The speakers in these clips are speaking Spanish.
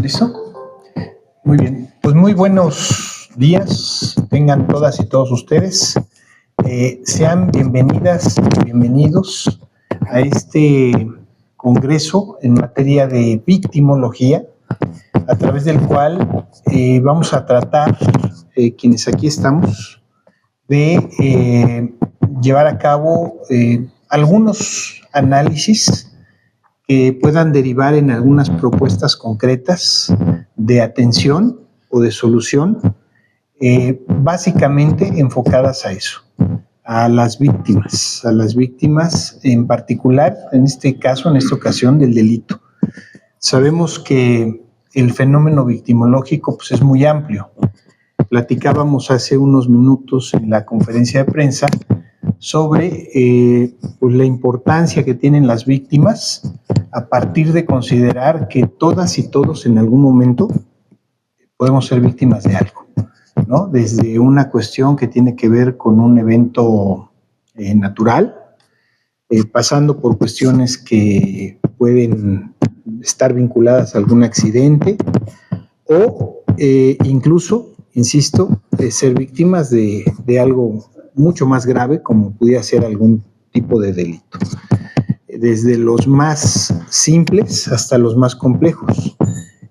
¿Listo? Muy bien. Pues muy buenos días tengan todas y todos ustedes. Sean bienvenidas y bienvenidos a este congreso en materia de victimología, a través del cual vamos a tratar, quienes aquí estamos, de llevar a cabo algunos análisis que puedan derivar en algunas propuestas concretas de atención o de solución, básicamente enfocadas a eso, a las víctimas en particular, en este caso, en esta ocasión, del delito. Sabemos que el fenómeno victimológico pues, es muy amplio. Platicábamos hace unos minutos en la conferencia de prensa sobre pues la importancia que tienen las víctimas a partir de considerar que todas y todos en algún momento podemos ser víctimas de algo, ¿no? Desde una cuestión que tiene que ver con un evento natural, pasando por cuestiones que pueden estar vinculadas a algún accidente o incluso, insisto, ser víctimas de algo mucho más grave como pudiera ser algún tipo de delito. Desde los más simples hasta los más complejos,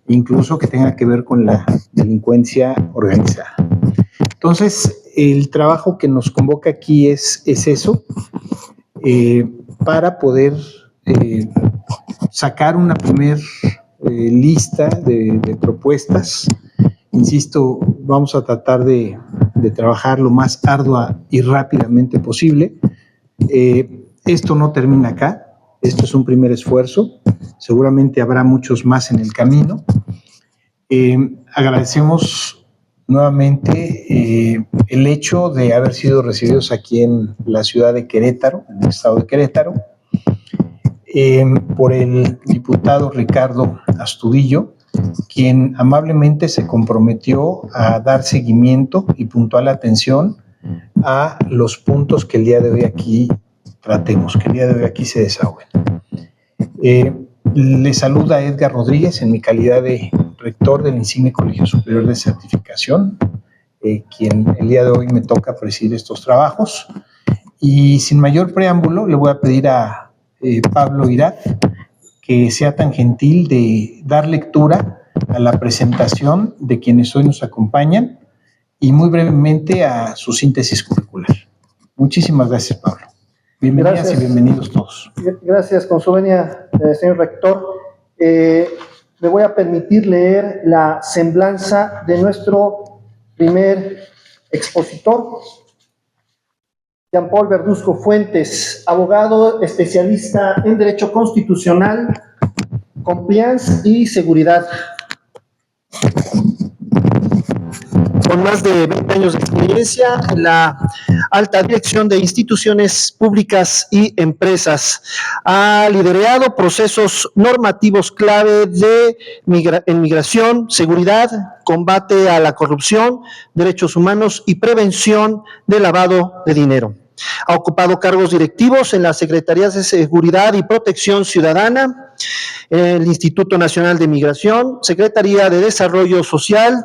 incluso que tenga que ver con la delincuencia organizada. Entonces, el trabajo que nos convoca aquí es eso, para poder sacar una primer lista de propuestas. Insisto, vamos a tratar de trabajar lo más ardua y rápidamente posible. Esto no termina acá, esto es un primer esfuerzo, seguramente habrá muchos más en el camino. Agradecemos nuevamente el hecho de haber sido recibidos aquí en la ciudad de Querétaro, en el estado de Querétaro, por el diputado Ricardo Astudillo, quien amablemente se comprometió a dar seguimiento y puntual atención a los puntos que el día de hoy aquí tratemos, que el día de hoy aquí se desahoguen. Le saluda Edgar Rodríguez en mi calidad de rector del Insigne Colegio Superior de Certificación, quien el día de hoy me toca presidir estos trabajos. Y sin mayor preámbulo, le voy a pedir a Pablo Irat que sea tan gentil de dar lectura a la presentación de quienes hoy nos acompañan y muy brevemente a su síntesis curricular. Muchísimas gracias, Pablo. Bienvenidas gracias. Y bienvenidos todos. Gracias, con su venia, señor rector. Me voy a permitir leer la semblanza de nuestro primer expositor, Jean-Paul Verduzco Fuentes, abogado especialista en Derecho Constitucional, Compliance y Seguridad. Con más de 20 años de experiencia en la alta dirección de instituciones públicas y empresas. Ha liderado procesos normativos clave en migración, seguridad, combate a la corrupción, derechos humanos y prevención del lavado de dinero. Ha ocupado cargos directivos en las Secretarías de Seguridad y Protección Ciudadana, el Instituto Nacional de Migración, Secretaría de Desarrollo Social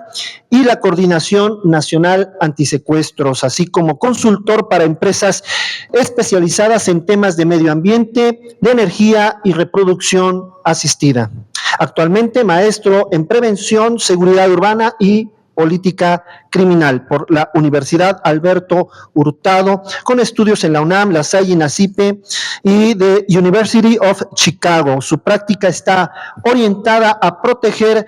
y la Coordinación Nacional Antisecuestros, así como consultor para empresas especializadas en temas de medio ambiente, de energía y reproducción asistida. Actualmente maestro en Prevención, Seguridad Urbana y Política Criminal por la Universidad Alberto Hurtado, con estudios en la UNAM, La Salle y Nacipe y The University of Chicago. Su práctica está orientada a proteger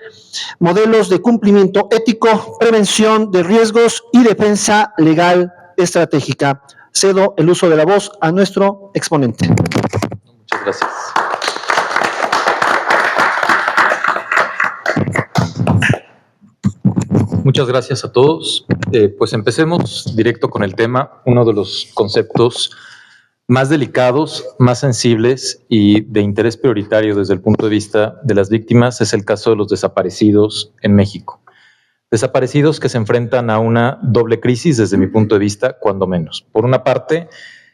modelos de cumplimiento ético, prevención de riesgos y defensa legal estratégica. Cedo el uso de la voz a nuestro exponente. Muchas gracias. Muchas gracias a todos. Pues empecemos directo con el tema. Uno de los conceptos más delicados, más sensibles y de interés prioritario desde el punto de vista de las víctimas es el caso de los desaparecidos en México. Desaparecidos que se enfrentan a una doble crisis desde mi punto de vista, cuando menos. Por una parte,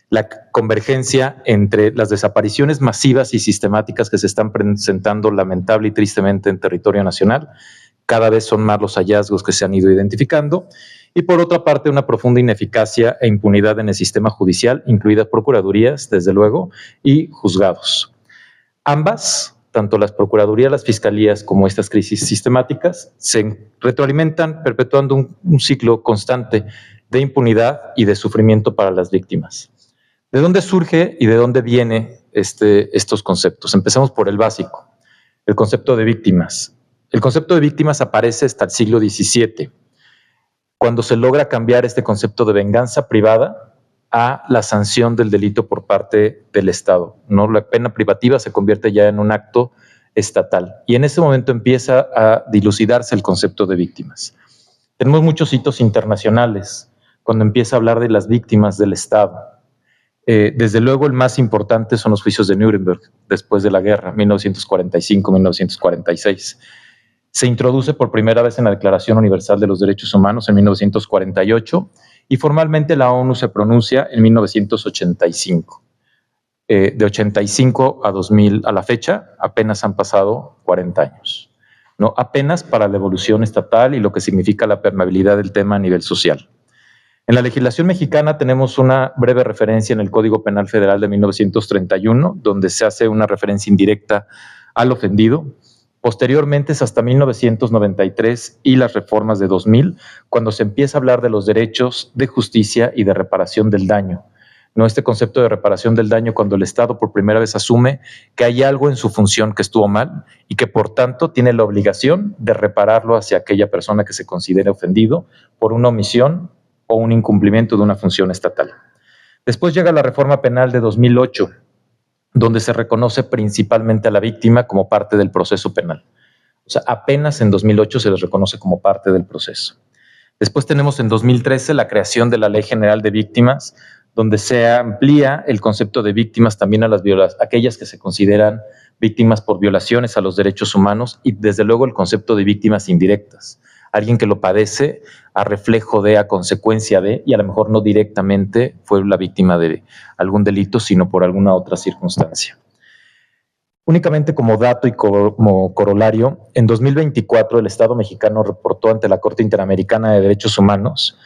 la convergencia entre las desapariciones masivas y sistemáticas que se están presentando lamentable y tristemente en territorio nacional. Cada vez son más los hallazgos que se han ido identificando. Y por otra parte, una profunda ineficacia e impunidad en el sistema judicial, incluidas procuradurías, desde luego, y juzgados. Ambas, tanto las procuradurías, las fiscalías, como estas crisis sistemáticas, se retroalimentan, perpetuando un ciclo constante de impunidad y de sufrimiento para las víctimas. ¿De dónde surge y de dónde vienen estos conceptos? Empecemos por el básico, el concepto de víctimas. El concepto de víctimas aparece hasta el siglo XVII, cuando se logra cambiar este concepto de venganza privada a la sanción del delito por parte del Estado, ¿no? La pena privativa se convierte ya en un acto estatal y en ese momento empieza a dilucidarse el concepto de víctimas. Tenemos muchos hitos internacionales cuando empieza a hablar de las víctimas del Estado. Desde luego el más importante son los juicios de Nuremberg después de la guerra, 1945-1946. Se introduce por primera vez en la Declaración Universal de los Derechos Humanos en 1948 y formalmente la ONU se pronuncia en 1985. De 85 a 2000 a la fecha apenas han pasado 40 años. ¿No? Apenas para la evolución estatal y lo que significa la permeabilidad del tema a nivel social. En la legislación mexicana tenemos una breve referencia en el Código Penal Federal de 1931, donde se hace una referencia indirecta al ofendido. Posteriormente es hasta 1993 y las reformas de 2000, cuando se empieza a hablar de los derechos de justicia y de reparación del daño. ¿No? Este concepto de reparación del daño cuando el Estado por primera vez asume que hay algo en su función que estuvo mal y que por tanto tiene la obligación de repararlo hacia aquella persona que se considere ofendido por una omisión o un incumplimiento de una función estatal. Después llega la reforma penal de 2008, donde se reconoce principalmente a la víctima como parte del proceso penal. O sea, apenas en 2008 se les reconoce como parte del proceso. Después tenemos en 2013 la creación de la Ley General de Víctimas, donde se amplía el concepto de víctimas también a aquellas que se consideran víctimas por violaciones a los derechos humanos y desde luego el concepto de víctimas indirectas. Alguien que lo padece a reflejo de, a consecuencia de, y a lo mejor no directamente fue la víctima de algún delito, sino por alguna otra circunstancia. Únicamente como dato y como corolario, en 2024 el Estado mexicano reportó ante la Corte Interamericana de Derechos Humanos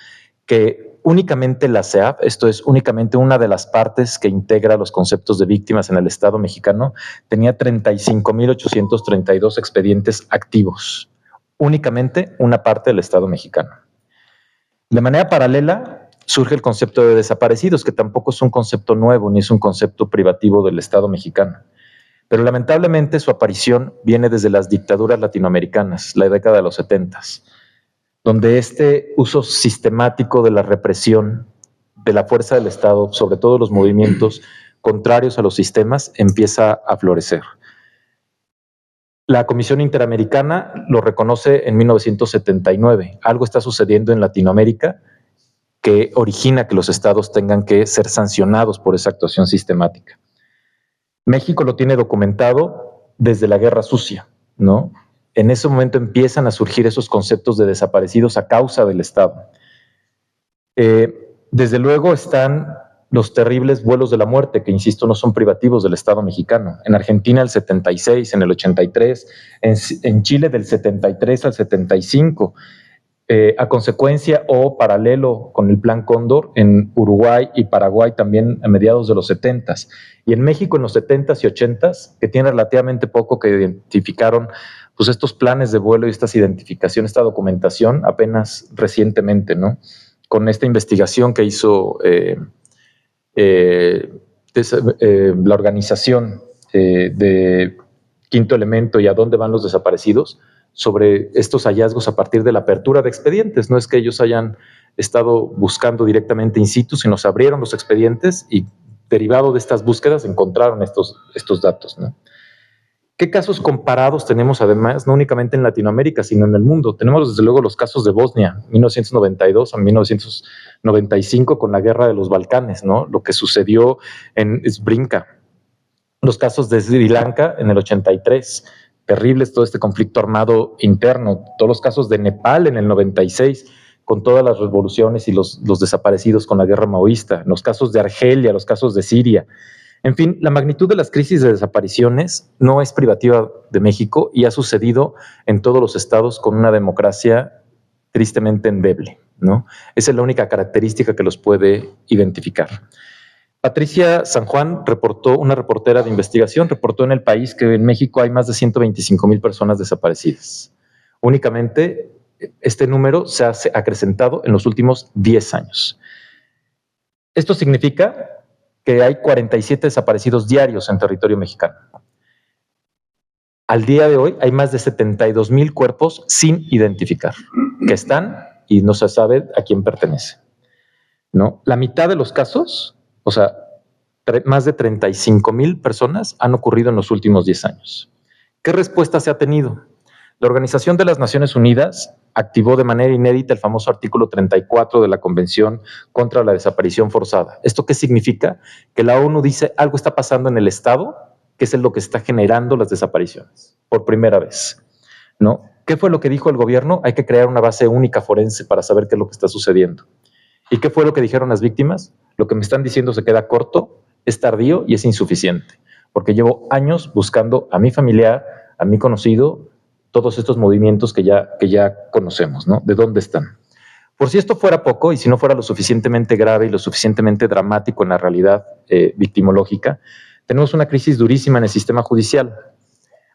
que únicamente la CEAP, esto es únicamente una de las partes que integra los conceptos de víctimas en el Estado mexicano, tenía 35,832 expedientes activos. Únicamente una parte del Estado mexicano. De manera paralela, surge el concepto de desaparecidos, que tampoco es un concepto nuevo ni es un concepto privativo del Estado mexicano. Pero lamentablemente su aparición viene desde las dictaduras latinoamericanas, la década de los 70s, donde este uso sistemático de la represión de la fuerza del Estado, sobre todo los movimientos contrarios a los sistemas, empieza a florecer. La Comisión Interamericana lo reconoce en 1979. Algo está sucediendo en Latinoamérica que origina que los estados tengan que ser sancionados por esa actuación sistemática. México lo tiene documentado desde la Guerra Sucia, ¿no? En ese momento empiezan a surgir esos conceptos de desaparecidos a causa del Estado. Desde luego están los terribles vuelos de la muerte, que insisto, no son privativos del Estado mexicano. En Argentina el 76, en el 83, en Chile del 73 al 75, a consecuencia o paralelo con el Plan Cóndor en Uruguay y Paraguay también a mediados de los 70s. Y en México en los 70s y 80s, que tiene relativamente poco que identificaron pues estos planes de vuelo y estas identificaciones, esta documentación apenas recientemente, ¿no? Con esta investigación que hizo la organización de Quinto Elemento y a dónde van los desaparecidos, sobre estos hallazgos a partir de la apertura de expedientes. No es que ellos hayan estado buscando directamente in situ, sino se abrieron los expedientes y derivado de estas búsquedas encontraron estos datos, ¿no? ¿Qué casos comparados tenemos además, no únicamente en Latinoamérica, sino en el mundo? Tenemos desde luego los casos de Bosnia, 1992 a 1995 con la guerra de los Balcanes, ¿no? Lo que sucedió en Srebrenica. Los casos de Sri Lanka en el 83, terribles todo este conflicto armado interno. Todos los casos de Nepal en el 96, con todas las revoluciones y los desaparecidos con la guerra maoísta, los casos de Argelia, los casos de Siria. En fin, la magnitud de las crisis de desapariciones no es privativa de México y ha sucedido en todos los estados con una democracia tristemente endeble, ¿no? Esa es la única característica que los puede identificar. Patricia San Juan una reportera de investigación, reportó en El País que en México hay más de 125,000 personas desaparecidas. Únicamente este número se ha acrecentado en los últimos 10 años. Esto significa que hay 47 desaparecidos diarios en territorio mexicano. Al día de hoy hay más de 72,000 cuerpos sin identificar, que están y no se sabe a quién pertenece, ¿no? La mitad de los casos, o sea, más de 35,000 personas han ocurrido en los últimos 10 años. ¿Qué respuesta se ha tenido? La Organización de las Naciones Unidas activó de manera inédita el famoso artículo 34 de la Convención contra la Desaparición Forzada. ¿Esto qué significa? Que la ONU dice algo está pasando en el Estado, que es lo que está generando las desapariciones, por primera vez, ¿no? ¿Qué fue lo que dijo el gobierno? Hay que crear una base única forense para saber qué es lo que está sucediendo. ¿Y qué fue lo que dijeron las víctimas? Lo que me están diciendo se queda corto, es tardío y es insuficiente, porque llevo años buscando a mi familiar, a mi conocido, todos estos movimientos que ya conocemos, ¿no? ¿De dónde están? Por si esto fuera poco y si no fuera lo suficientemente grave y lo suficientemente dramático en la realidad victimológica, tenemos una crisis durísima en el sistema judicial.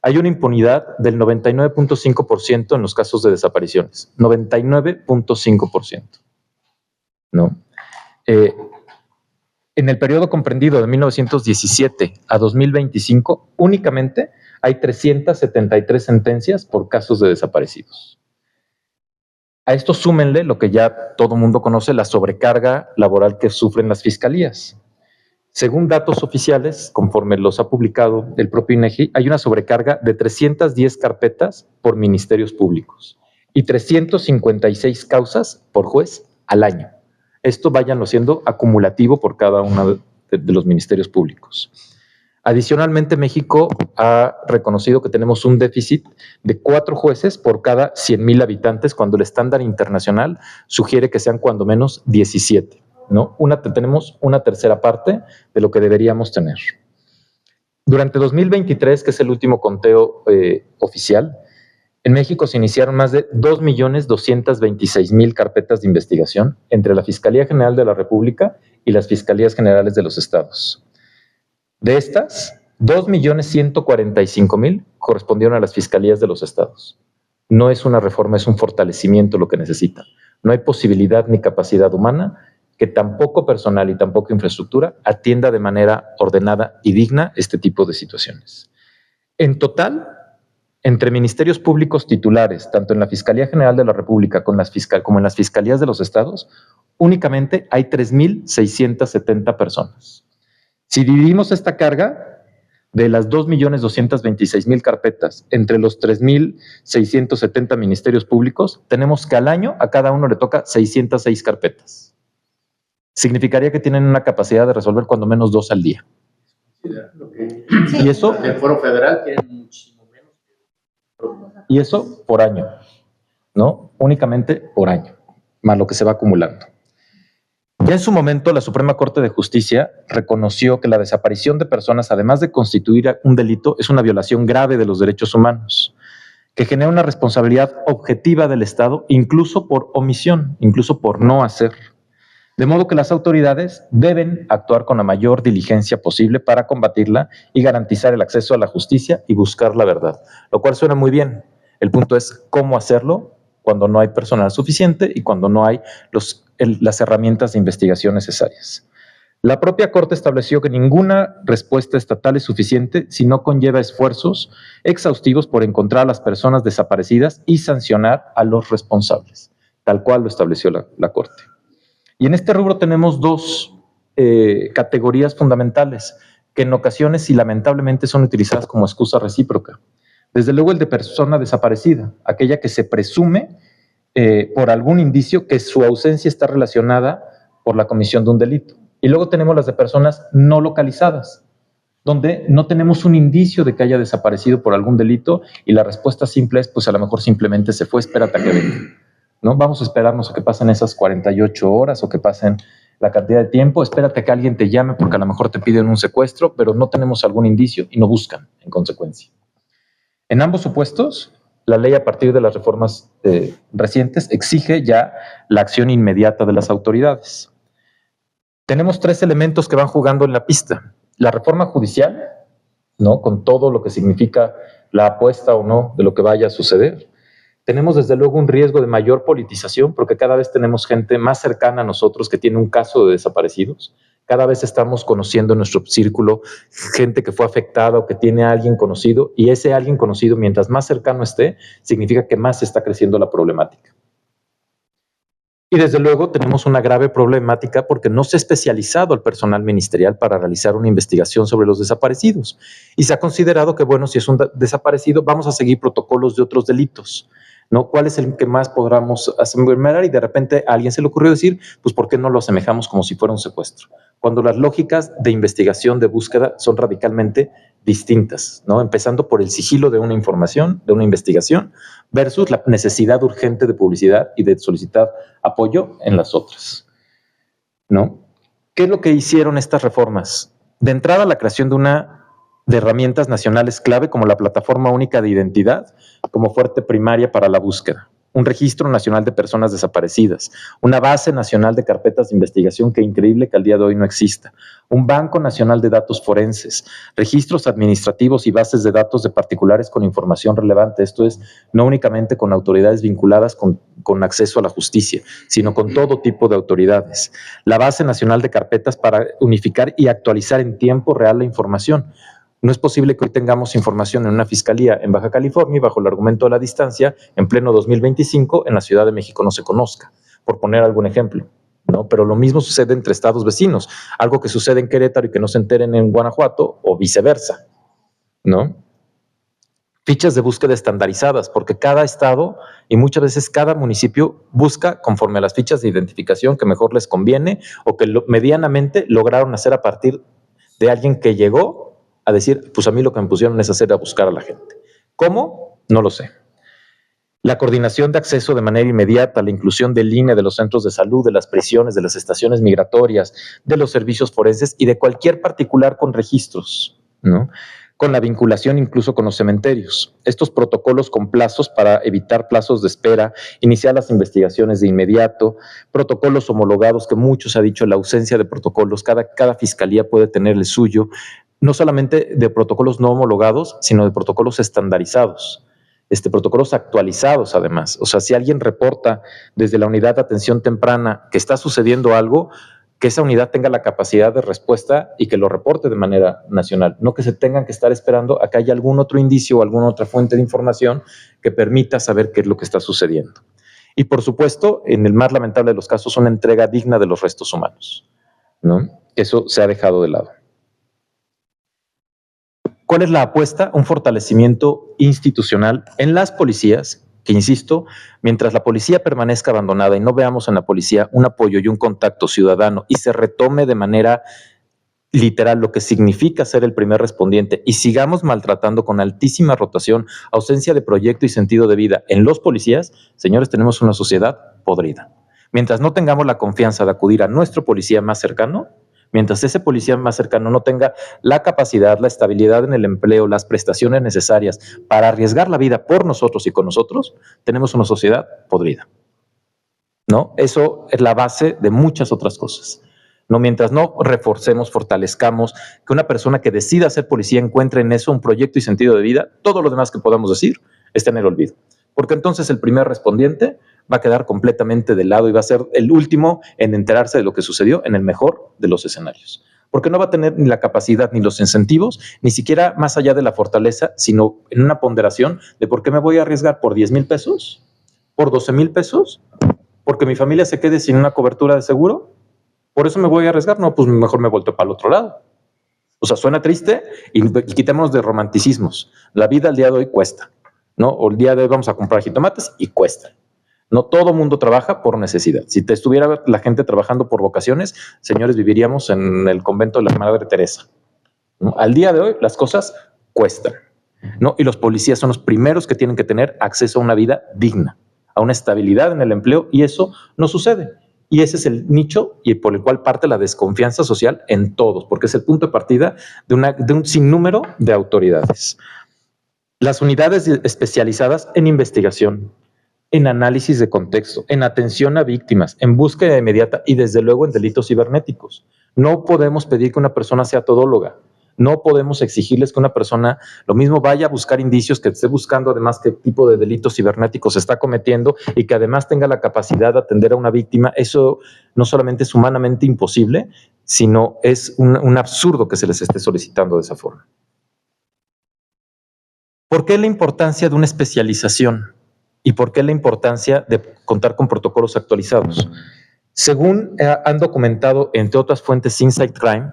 Hay una impunidad del 99.5% en los casos de desapariciones. 99.5%. ¿No? En el periodo comprendido de 1917 a 2025, únicamente hay 373 sentencias por casos de desaparecidos. A esto súmenle lo que ya todo mundo conoce, la sobrecarga laboral que sufren las fiscalías. Según datos oficiales, conforme los ha publicado el propio INEGI, hay una sobrecarga de 310 carpetas por ministerios públicos y 356 causas por juez al año. Esto váyanlo siendo acumulativo por cada uno de los ministerios públicos. Adicionalmente, México ha reconocido que tenemos un déficit de 4 jueces por cada 100,000 habitantes, cuando el estándar internacional sugiere que sean cuando menos 17, ¿no? Tenemos una tercera parte de lo que deberíamos tener. Durante 2023, que es el último conteo oficial, en México se iniciaron más de 2,226,000 carpetas de investigación entre la Fiscalía General de la República y las Fiscalías Generales de los Estados. De estas, 2,145,000 correspondieron a las fiscalías de los estados. No es una reforma, es un fortalecimiento lo que necesita. No hay posibilidad ni capacidad humana que tampoco personal y tampoco infraestructura atienda de manera ordenada y digna este tipo de situaciones. En total, entre ministerios públicos titulares, tanto en la Fiscalía General de la República como en las fiscalías de los estados, únicamente hay 3,670 personas. Si dividimos esta carga de las 2,226,000 carpetas entre los 3,670 ministerios públicos, tenemos que al año a cada uno le toca 606 carpetas. Significaría que tienen una capacidad de resolver cuando menos 2 al día. Sí. Y eso, el Foro Federal tiene muchísimo menos. Y eso por año, ¿no? Únicamente por año, más lo que se va acumulando. Ya en su momento, la Suprema Corte de Justicia reconoció que la desaparición de personas, además de constituir un delito, es una violación grave de los derechos humanos, que genera una responsabilidad objetiva del Estado, incluso por omisión, incluso por no hacer. De modo que las autoridades deben actuar con la mayor diligencia posible para combatirla y garantizar el acceso a la justicia y buscar la verdad, lo cual suena muy bien. El punto es cómo hacerlo cuando no hay personal suficiente y cuando no hay las herramientas de investigación necesarias. La propia Corte estableció que ninguna respuesta estatal es suficiente si no conlleva esfuerzos exhaustivos por encontrar a las personas desaparecidas y sancionar a los responsables, tal cual lo estableció la Corte. Y en este rubro tenemos 2 categorías fundamentales que en ocasiones y lamentablemente son utilizadas como excusa recíproca. Desde luego el de persona desaparecida, aquella que se presume por algún indicio que su ausencia está relacionada por la comisión de un delito. Y luego tenemos las de personas no localizadas, donde no tenemos un indicio de que haya desaparecido por algún delito y la respuesta simple es, pues a lo mejor simplemente se fue, espérate a que venga. ¿no? Vamos a esperarnos a que pasen esas 48 horas o que pasen la cantidad de tiempo. Espérate a que alguien te llame porque a lo mejor te piden un secuestro, pero no tenemos algún indicio y no buscan en consecuencia. En ambos supuestos, la ley a partir de las reformas recientes exige ya la acción inmediata de las autoridades. Tenemos 3 elementos que van jugando en la pista. La reforma judicial, ¿no? Con todo lo que significa la apuesta o no de lo que vaya a suceder. Tenemos desde luego un riesgo de mayor politización porque cada vez tenemos gente más cercana a nosotros que tiene un caso de desaparecidos. Cada vez estamos conociendo en nuestro círculo gente que fue afectada o que tiene a alguien conocido, y ese alguien conocido, mientras más cercano esté, significa que más está creciendo la problemática. Y desde luego tenemos una grave problemática porque no se ha especializado el personal ministerial para realizar una investigación sobre los desaparecidos. Y se ha considerado que, bueno, si es un desaparecido, vamos a seguir protocolos de otros delitos, ¿no? ¿Cuál es el que más podamos asemejar? Y de repente a alguien se le ocurrió decir, pues ¿por qué no lo asemejamos como si fuera un secuestro? Cuando las lógicas de investigación, de búsqueda, son radicalmente distintas, ¿no? Empezando por el sigilo de una información, de una investigación, versus la necesidad urgente de publicidad y de solicitar apoyo en las otras, ¿no? ¿Qué es lo que hicieron estas reformas? De entrada, la creación de herramientas nacionales clave como la Plataforma Única de Identidad, como fuente primaria para la búsqueda, un registro nacional de personas desaparecidas, una base nacional de carpetas de investigación que increíble que al día de hoy no exista, un banco nacional de datos forenses, registros administrativos y bases de datos de particulares con información relevante, esto es, no únicamente con autoridades vinculadas con acceso a la justicia, sino con todo tipo de autoridades, la base nacional de carpetas para unificar y actualizar en tiempo real la información. No es posible que hoy tengamos información en una fiscalía en Baja California y bajo el argumento de la distancia, en pleno 2025, en la Ciudad de México no se conozca, por poner algún ejemplo, ¿no? Pero lo mismo sucede entre estados vecinos, algo que sucede en Querétaro y que no se enteren en Guanajuato o viceversa, ¿no? Fichas de búsqueda estandarizadas, porque cada estado y muchas veces cada municipio busca conforme a las fichas de identificación que mejor les conviene o que medianamente lograron hacer a partir de alguien que llegó a decir, pues a mí lo que me pusieron es hacer a buscar a la gente. ¿Cómo? No lo sé. La coordinación de acceso de manera inmediata, la inclusión del INE, de los centros de salud, de las prisiones, de las estaciones migratorias, de los servicios forenses y de cualquier particular con registros, ¿no? Con la vinculación incluso con los cementerios. Estos protocolos con plazos para evitar plazos de espera, iniciar las investigaciones de inmediato, protocolos homologados, que mucho se ha dicho, la ausencia de protocolos, cada fiscalía puede tener el suyo, no solamente de protocolos no homologados, sino de protocolos estandarizados, protocolos actualizados además. O sea, si alguien reporta desde la unidad de atención temprana que está sucediendo algo, que esa unidad tenga la capacidad de respuesta y que lo reporte de manera nacional, no que se tengan que estar esperando a que haya algún otro indicio o alguna otra fuente de información que permita saber qué es lo que está sucediendo. Y por supuesto, en el más lamentable de los casos, una entrega digna de los restos humanos, ¿no? Eso se ha dejado de lado. ¿Cuál es la apuesta? Un fortalecimiento institucional en las policías, que insisto, mientras la policía permanezca abandonada y no veamos en la policía un apoyo y un contacto ciudadano y se retome de manera literal lo que significa ser el primer respondiente y sigamos maltratando con altísima rotación, ausencia de proyecto y sentido de vida en los policías, señores, tenemos una sociedad podrida. Mientras no tengamos la confianza de acudir a nuestro policía más cercano, mientras ese policía más cercano no tenga la capacidad, la estabilidad en el empleo, las prestaciones necesarias para arriesgar la vida por nosotros y con nosotros, tenemos una sociedad podrida, ¿no? Eso es la base de muchas otras cosas, ¿no? Mientras no reforcemos, fortalezcamos, que una persona que decida ser policía encuentre en eso un proyecto y sentido de vida, todo lo demás que podamos decir está en el olvido. Porque entonces el primer respondiente va a quedar completamente de lado y va a ser el último en enterarse de lo que sucedió en el mejor de los escenarios. Porque no va a tener ni la capacidad ni los incentivos, ni siquiera más allá de la fortaleza, sino en una ponderación de por qué me voy a arriesgar por 10,000 pesos, por 12,000 pesos, porque mi familia se quede sin una cobertura de seguro. Por eso me voy a arriesgar. No, pues mejor me vuelto para el otro lado. O sea, suena triste y quitémonos de romanticismos. La vida al día de hoy cuesta, ¿no? O el día de hoy vamos a comprar jitomates y cuesta. No todo mundo trabaja por necesidad. Si estuviera la gente trabajando por vocaciones, señores, viviríamos en el convento de la Madre Teresa, ¿no? Al día de hoy las cosas cuestan, ¿no? Y los policías son los primeros que tienen que tener acceso a una vida digna, a una estabilidad en el empleo, y eso no sucede. Y ese es el nicho y por el cual parte la desconfianza social en todos, porque es el punto de partida de un sinnúmero de autoridades. Las unidades especializadas en investigación, en análisis de contexto, en atención a víctimas, en búsqueda inmediata y desde luego en delitos cibernéticos. No podemos pedir que una persona sea todóloga. No podemos exigirles que una persona lo mismo vaya a buscar indicios, que esté buscando además qué tipo de delitos cibernéticos se está cometiendo y que además tenga la capacidad de atender a una víctima. Eso no solamente es humanamente imposible, sino es un absurdo que se les esté solicitando de esa forma. ¿Por qué la importancia de una especialización? ¿Y por qué la importancia de contar con protocolos actualizados? Según han documentado, entre otras fuentes, Insight Crime,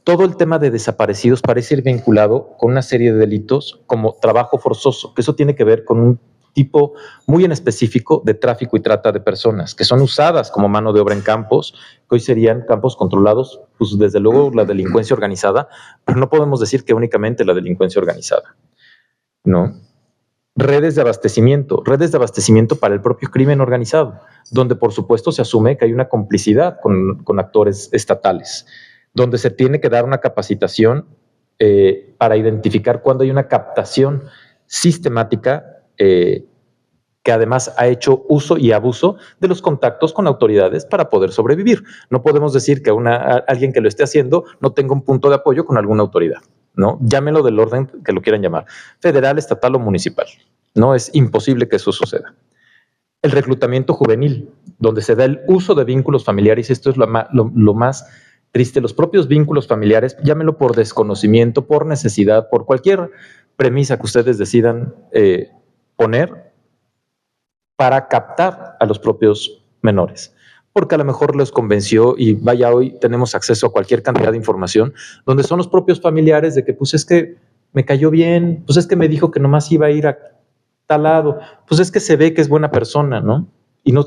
todo el tema de desaparecidos parece ir vinculado con una serie de delitos como trabajo forzoso, que eso tiene que ver con un tipo muy en específico de tráfico y trata de personas, que son usadas como mano de obra en campos, que hoy serían campos controlados, pues desde luego la delincuencia organizada, pero no podemos decir que únicamente la delincuencia organizada, ¿no? Redes de abastecimiento para el propio crimen organizado, donde por supuesto se asume que hay una complicidad con actores estatales, donde se tiene que dar una capacitación para identificar cuando hay una captación sistemática que además ha hecho uso y abuso de los contactos con autoridades para poder sobrevivir. No podemos decir que alguien que lo esté haciendo no tenga un punto de apoyo con alguna autoridad, ¿no? Llámelo del orden que lo quieran llamar, federal, estatal o municipal. No es imposible que eso suceda. El reclutamiento juvenil, donde se da el uso de vínculos familiares, esto es lo más triste, los propios vínculos familiares, llámelo por desconocimiento, por necesidad, por cualquier premisa que ustedes decidan poner para captar a los propios menores, porque a lo mejor les convenció y vaya, hoy tenemos acceso a cualquier cantidad de información, donde son los propios familiares de que pues es que me cayó bien, pues es que me dijo que nomás iba a ir a tal lado, pues es que se ve que es buena persona, ¿no? Y no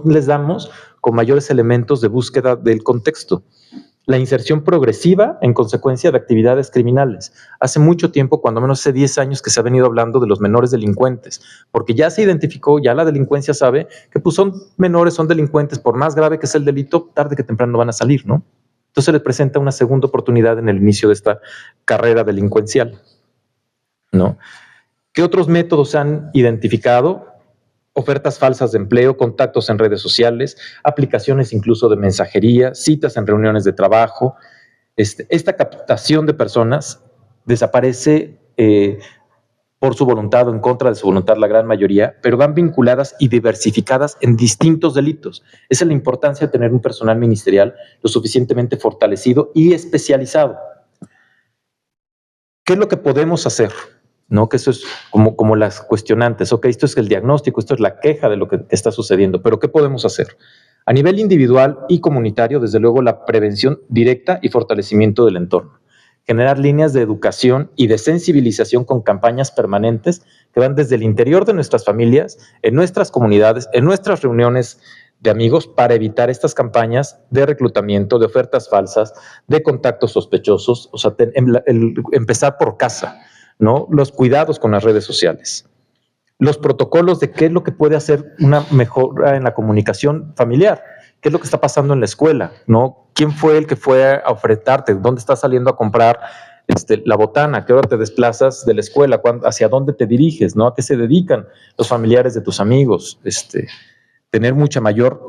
les damos con mayores elementos de búsqueda del contexto. La inserción progresiva en consecuencia de actividades criminales. Hace mucho tiempo, cuando menos hace 10 años, que se ha venido hablando de los menores delincuentes, porque ya se identificó, ya la delincuencia sabe que pues son menores, son delincuentes, por más grave que sea el delito, tarde que temprano van a salir, ¿no? Entonces les presenta una segunda oportunidad en el inicio de esta carrera delincuencial, ¿no? ¿Qué otros métodos se han identificado? Ofertas falsas de empleo, contactos en redes sociales, aplicaciones incluso de mensajería, citas en reuniones de trabajo. Esta captación de personas desaparece por su voluntad o en contra de su voluntad la gran mayoría, pero van vinculadas y diversificadas en distintos delitos. Esa es la importancia de tener un personal ministerial lo suficientemente fortalecido y especializado. ¿Qué es lo que podemos hacer? ¿No? Que eso es como las cuestionantes. Ok, esto es el diagnóstico, esto es la queja de lo que está sucediendo, pero ¿qué podemos hacer? A nivel individual y comunitario, desde luego, la prevención directa y fortalecimiento del entorno. Generar líneas de educación y de sensibilización con campañas permanentes que van desde el interior de nuestras familias, en nuestras comunidades, en nuestras reuniones de amigos, para evitar estas campañas de reclutamiento, de ofertas falsas, de contactos sospechosos, o sea, empezar por casa, ¿no? Los cuidados con las redes sociales, los protocolos de qué es lo que puede hacer una mejora en la comunicación familiar, qué es lo que está pasando en la escuela, ¿no? ¿Quién fue el que fue a ofertarte? ¿Dónde estás saliendo a comprar la botana? ¿Qué hora te desplazas de la escuela? ¿Hacia dónde te diriges? ¿No? ¿A qué se dedican los familiares de tus amigos? Tener mucha mayor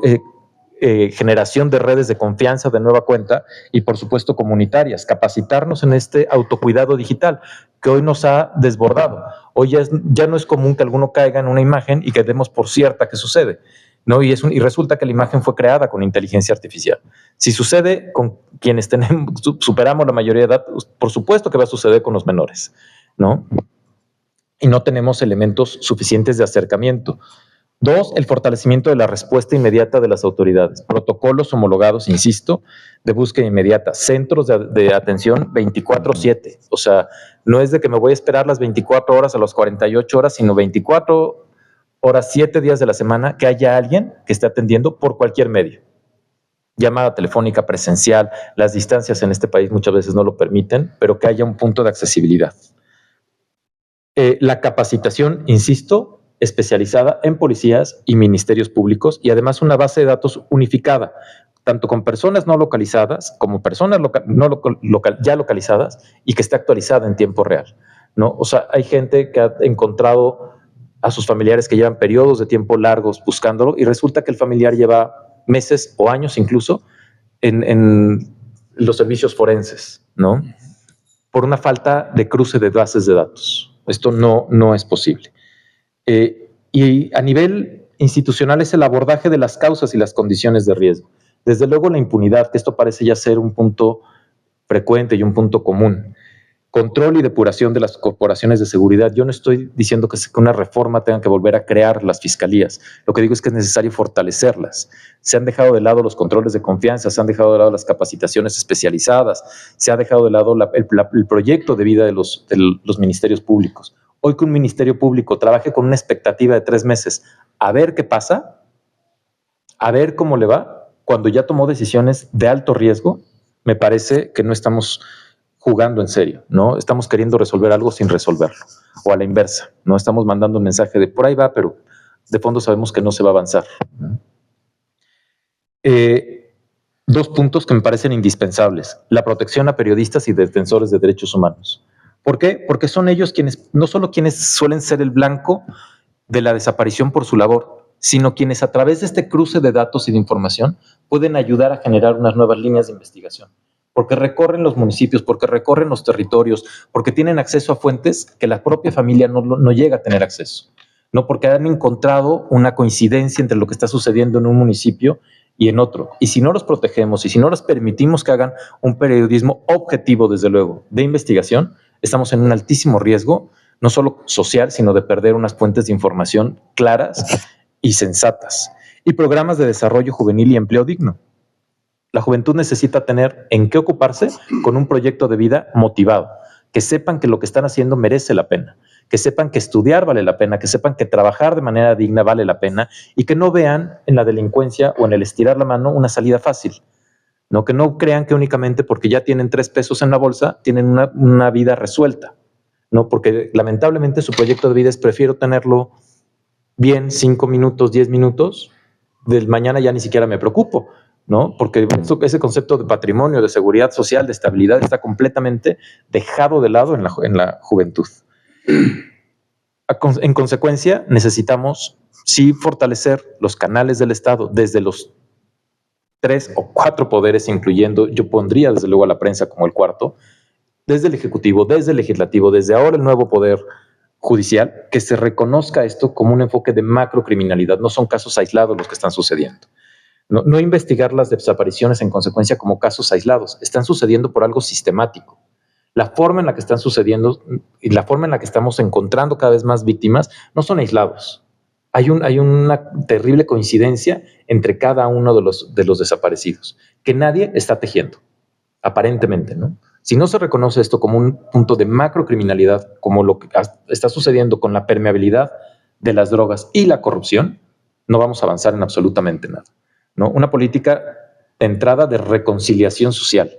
generación de redes de confianza de nueva cuenta y, por supuesto, comunitarias. Capacitarnos en este autocuidado digital que hoy nos ha desbordado. Hoy ya no es común que alguno caiga en una imagen y que demos por cierta que sucede, ¿no? Y resulta que la imagen fue creada con inteligencia artificial. Si sucede con quienes superamos la mayoría de edad, por supuesto que va a suceder con los menores, ¿no? Y no tenemos elementos suficientes de acercamiento. 2, el fortalecimiento de la respuesta inmediata de las autoridades. Protocolos homologados, insisto, de búsqueda inmediata. Centros de atención 24/7. O sea, no es de que me voy a esperar las 24 horas a las 48 horas, sino 24 horas, 7 días de la semana, que haya alguien que esté atendiendo por cualquier medio. Llamada telefónica, presencial. Las distancias en este país muchas veces no lo permiten, pero que haya un punto de accesibilidad. La capacitación, insisto, especializada en policías y ministerios públicos y además una base de datos unificada, tanto con personas no localizadas como personas ya localizadas y que esté actualizada en tiempo real, ¿no? O sea, hay gente que ha encontrado a sus familiares que llevan periodos de tiempo largos buscándolo y resulta que el familiar lleva meses o años incluso en los servicios forenses, ¿no? Por una falta de cruce de bases de datos. Esto no es posible. Y a nivel institucional es el abordaje de las causas y las condiciones de riesgo. Desde luego la impunidad, que esto parece ya ser un punto frecuente y un punto común. Control y depuración de las corporaciones de seguridad. Yo no estoy diciendo que una reforma tenga que volver a crear las fiscalías. Lo que digo es que es necesario fortalecerlas. Se han dejado de lado los controles de confianza, se han dejado de lado las capacitaciones especializadas, se ha dejado de lado el proyecto de vida de los ministerios públicos. Hoy que un ministerio público trabaje con una expectativa de 3 meses a ver qué pasa, a ver cómo le va, cuando ya tomó decisiones de alto riesgo, me parece que no estamos jugando en serio, ¿no? Estamos queriendo resolver algo sin resolverlo, o a la inversa, ¿no? Estamos mandando un mensaje de por ahí va, pero de fondo sabemos que no se va a avanzar. 2 puntos que me parecen indispensables: la protección a periodistas y defensores de derechos humanos. ¿Por qué? Porque son ellos quienes, no solo quienes suelen ser el blanco de la desaparición por su labor, sino quienes a través de este cruce de datos y de información pueden ayudar a generar unas nuevas líneas de investigación. Porque recorren los municipios, porque recorren los territorios, porque tienen acceso a fuentes que la propia familia no llega a tener acceso, no porque han encontrado una coincidencia entre lo que está sucediendo en un municipio y en otro. Y si no los protegemos y si no les permitimos que hagan un periodismo objetivo, desde luego, de investigación, estamos en un altísimo riesgo, no solo social, sino de perder unas fuentes de información claras y sensatas. Y programas de desarrollo juvenil y empleo digno. La juventud necesita tener en qué ocuparse con un proyecto de vida motivado, que sepan que lo que están haciendo merece la pena, que sepan que estudiar vale la pena, que sepan que trabajar de manera digna vale la pena y que no vean en la delincuencia o en el estirar la mano una salida fácil, ¿no? Que no crean que únicamente porque ya tienen 3 pesos en la bolsa tienen una vida resuelta, ¿no? Porque lamentablemente su proyecto de vida es prefiero tenerlo bien 5 minutos, 10 minutos, del mañana ya ni siquiera me preocupo, ¿no? Porque ese concepto de patrimonio, de seguridad social, de estabilidad está completamente dejado de lado en la juventud. En consecuencia, necesitamos sí fortalecer los canales del Estado desde los 3 o 4 poderes, incluyendo, yo pondría desde luego a la prensa como el 4, desde el Ejecutivo, desde el Legislativo, desde ahora el nuevo poder judicial, que se reconozca esto como un enfoque de macrocriminalidad. No son casos aislados los que están sucediendo. No investigar las desapariciones en consecuencia como casos aislados, están sucediendo por algo sistemático. La forma en la que están sucediendo y la forma en la que estamos encontrando cada vez más víctimas no son aislados. Hay una terrible coincidencia entre cada uno de los desaparecidos, que nadie está tejiendo, aparentemente, ¿no? Si no se reconoce esto como un punto de macrocriminalidad, como lo que está sucediendo con la permeabilidad de las drogas y la corrupción, no vamos a avanzar en absolutamente nada, ¿no? Una política de entrada de reconciliación social.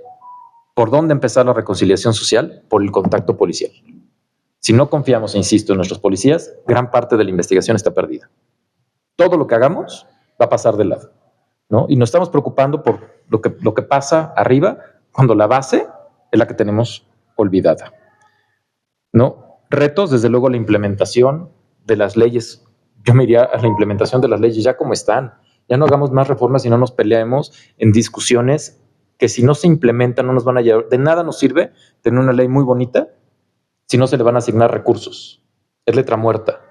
¿Por dónde empezar la reconciliación social? Por el contacto policial. Si no confiamos, insisto, en nuestros policías, gran parte de la investigación está perdida. Todo lo que hagamos va a pasar de lado, ¿no? Y nos estamos preocupando por lo que pasa arriba, cuando la base es la que tenemos olvidada, ¿no? Retos, desde luego, la implementación de las leyes. Yo me iría a la implementación de las leyes ya como están. Ya no hagamos más reformas y no nos peleemos en discusiones que si no se implementan no nos van a llevar. De nada nos sirve tener una ley muy bonita si no se le van a asignar recursos. Es letra muerta.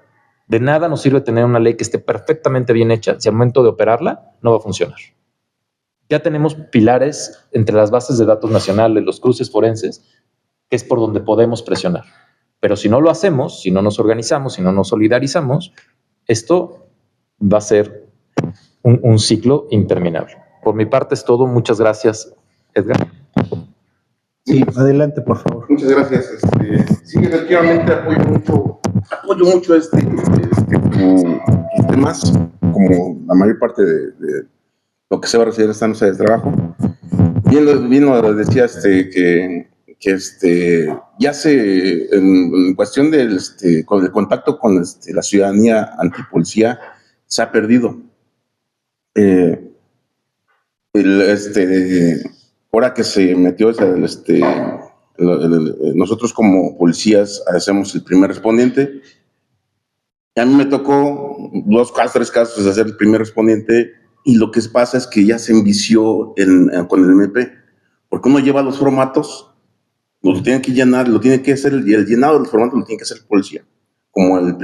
De nada nos sirve tener una ley que esté perfectamente bien hecha si al momento de operarla no va a funcionar. Ya tenemos pilares entre las bases de datos nacionales, los cruces forenses, que es por donde podemos presionar. Pero si no lo hacemos, si no nos organizamos, si no nos solidarizamos, esto va a ser un ciclo interminable. Por mi parte es todo. Muchas gracias, Edgar. Sí, adelante, por favor. Muchas gracias. Sí, efectivamente apoyo mucho tus temas, como la mayor parte de lo que se va a recibir esta noche de trabajo. Bien lo decía que ya en cuestión con el contacto con la ciudadanía antipolicía se ha perdido. Ahora que se metió nosotros como policías hacemos el primer respondiente. A mí me tocó 2 casos, 3 casos de ser el primer respondiente, y lo que pasa es que ya se envició con el MP, porque uno lleva los formatos, lo tiene que llenar, lo tiene que hacer, el llenado de los formatos lo tiene que hacer el policía, como el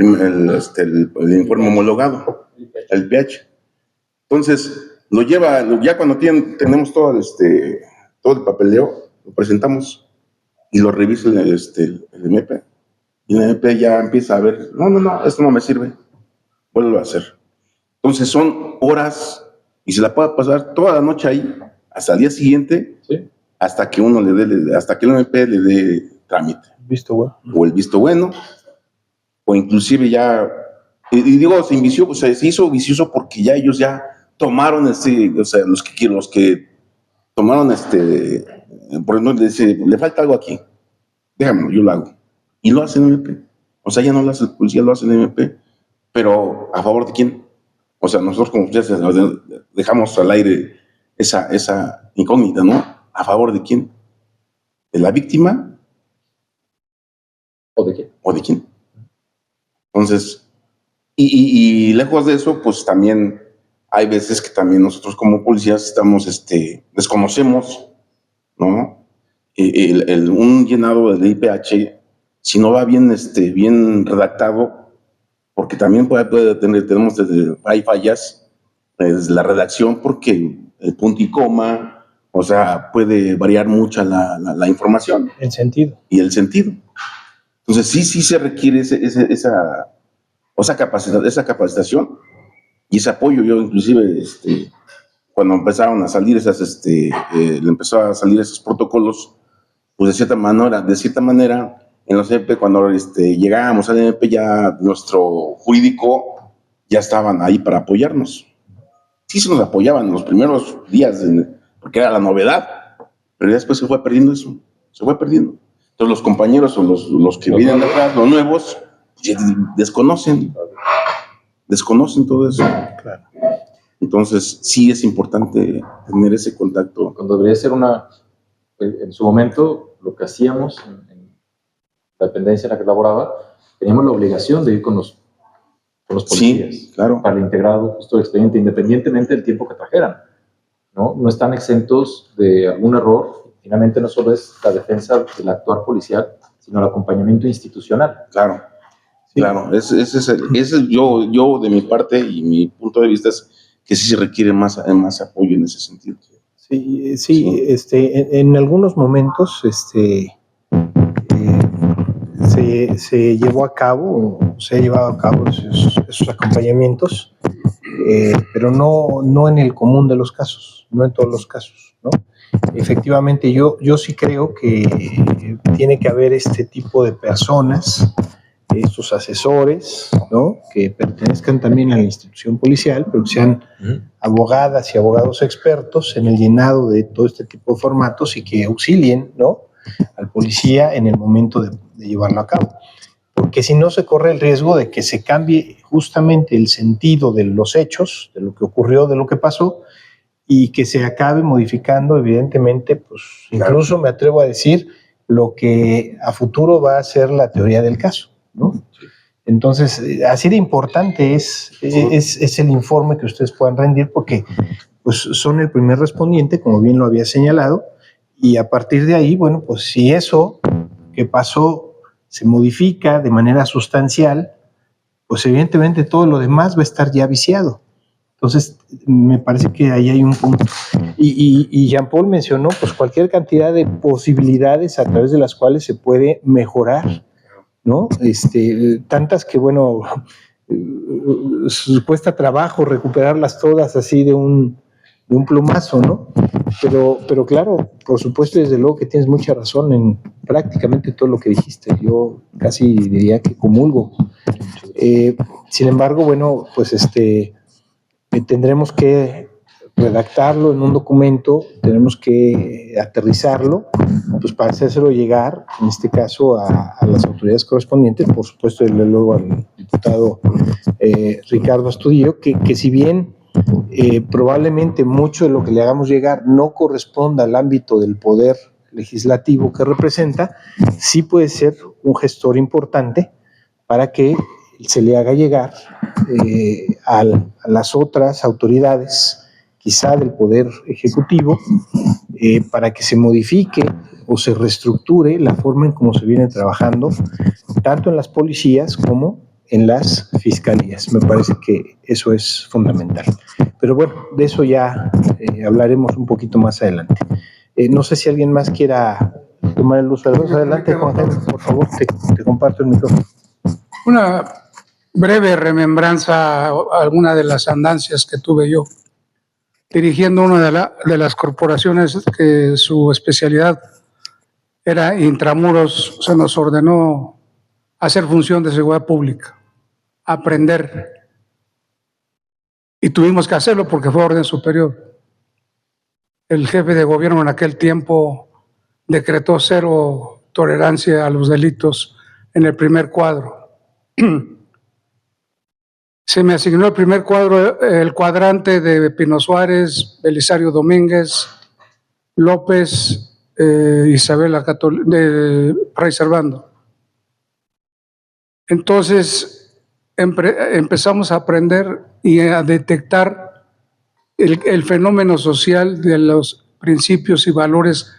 informe homologado, el PH. Entonces, lo lleva, ya cuando tenemos todo el papeleo, lo presentamos y lo revisa el MP. Y el MP ya empieza a ver, no, esto no me sirve, vuelvo a hacer. Entonces son horas y se la puede pasar toda la noche ahí, hasta el día siguiente, Sí. hasta que hasta que el MP le dé trámite. Visto bueno. O el visto bueno, o inclusive ya, y digo, se invició, pues se hizo vicioso porque ya ellos ya tomaron los que tomaron por ejemplo, le falta algo aquí, déjame, yo lo hago. Y lo hacen en MP. O sea, ya no lo hace el policía, lo hacen en MP. Pero, ¿a favor de quién? O sea, nosotros como policías dejamos al aire esa incógnita, ¿no? ¿A favor de quién? ¿De la víctima? ¿O de qué? ¿O de quién? Entonces, y lejos de eso, pues también hay veces que también nosotros como policías estamos, desconocemos, ¿no? Un llenado del IPH, si no va bien, bien redactado, porque también hay fallas desde la redacción, porque el punto y coma, o sea, puede variar mucho la información. El sentido. Y el sentido. Entonces, sí se requiere esa capacitación y ese apoyo. Yo, inclusive, cuando empezaron a salir empezó a salir esos protocolos, pues de cierta manera, en los MP, cuando llegábamos al MP, ya nuestro jurídico ya estaban ahí para apoyarnos. Sí se nos apoyaban en los primeros días, porque era la novedad, pero ya después se fue perdiendo eso, se fue perdiendo. Entonces los compañeros o los que vienen de atrás, los nuevos, desconocen todo eso. Claro. Entonces sí es importante tener ese contacto. Cuando debería ser en su momento, lo que hacíamos en la dependencia en la que laboraba, teníamos la obligación de ir con los policías. Sí, claro. Para el integrado justo del expediente, independientemente del tiempo que trajeran. No están exentos de algún error. Finalmente no solo es la defensa del actuar policial, sino el acompañamiento institucional. Claro, sí. Claro. Yo de mi parte y mi punto de vista es que sí se requiere más apoyo en ese sentido. Sí. En algunos momentos se llevó a cabo, se ha llevado a cabo esos acompañamientos, pero no en el común de los casos, no en todos los casos, ¿no? Efectivamente, yo sí creo que tiene que haber este tipo de personas, estos asesores, ¿no? Que pertenezcan también a la institución policial, pero que sean abogadas y abogados expertos en el llenado de todo este tipo de formatos y que auxilien, ¿no?, al policía en el momento de llevarlo a cabo. Porque si no, se corre el riesgo de que se cambie justamente el sentido de los hechos, de lo que ocurrió, de lo que pasó, y que se acabe modificando, evidentemente, pues incluso me atrevo a decir lo que a futuro va a ser la teoría del caso, ¿no? Entonces, así de importante es el informe que ustedes puedan rendir, porque pues son el primer respondiente, como bien lo había señalado, y a partir de ahí, bueno, pues si eso que pasó se modifica de manera sustancial, pues evidentemente todo lo demás va a estar ya viciado. Entonces, me parece que ahí hay un punto. Y Jean-Paul mencionó pues cualquier cantidad de posibilidades a través de las cuales se puede mejorar, ¿no? Tantas que, bueno, cuesta trabajo recuperarlas todas así de un plumazo, ¿no? Pero claro, por supuesto, desde luego que tienes mucha razón en prácticamente todo lo que dijiste. Yo casi diría que comulgo. Sin embargo, bueno, pues tendremos que redactarlo en un documento, tenemos que aterrizarlo, pues para hacérselo llegar, en este caso, a las autoridades correspondientes, por supuesto, y luego al diputado Ricardo Astudillo, que si bien probablemente mucho de lo que le hagamos llegar no corresponda al ámbito del poder legislativo que representa, sí puede ser un gestor importante para que se le haga llegar a las otras autoridades, quizá del Poder Ejecutivo, para que se modifique o se reestructure la forma en cómo se viene trabajando, tanto en las policías como en las fiscalías. Me parece que eso es fundamental. Pero bueno, de eso ya hablaremos un poquito más adelante. No sé si alguien más quiera tomar el uso de la voz. Adelante, Juan Jaime, por favor, te comparto el micrófono. Una breve remembranza a alguna de las andancias que tuve yo dirigiendo una de las corporaciones que su especialidad era intramuros. Se nos ordenó hacer función de seguridad pública, aprender, y tuvimos que hacerlo porque fue orden superior. El jefe de gobierno en aquel tiempo decretó 0 tolerancia a los delitos en el primer cuadro. Se me asignó el primer cuadro, el cuadrante de Pino Suárez, Belisario Domínguez, López, Isabela de Fray Servando. Entonces empezamos a aprender y a detectar el fenómeno social de los principios y valores